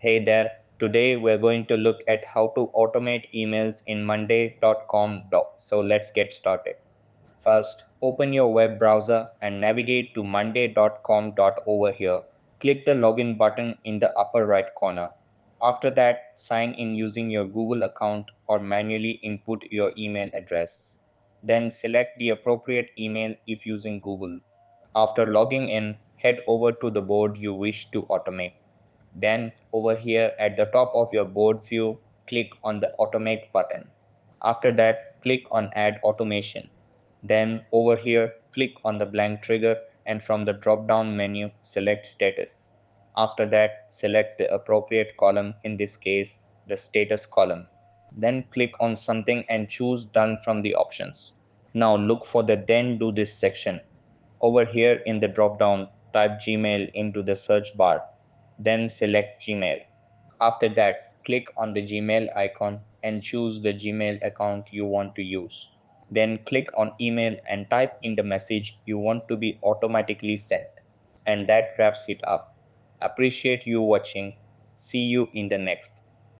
Hey there, today we're going to look at how to automate emails in monday.com. So let's get started. First, open your web browser and navigate to monday.com. Over here, click the login button in the upper right corner. After that, sign in using your Google account or manually input your email address. Then select the appropriate email if using Google. After logging in, head over to the board you wish to automate. Then over here at the top of your board view, click on the automate button. After that, click on add automation. Then over here, click on the blank trigger and from the drop down menu, select status. After that, select the appropriate column, in this case, the status column. Then click on something and choose done from the options. Now look for the then do this section. Over here in the drop down, type Gmail into the search bar, then select Gmail. After that, click on the Gmail icon and choose the Gmail account you want to use. Then click on email and type in the message you want to be automatically sent. And that wraps it up. Appreciate you watching. See you in the next.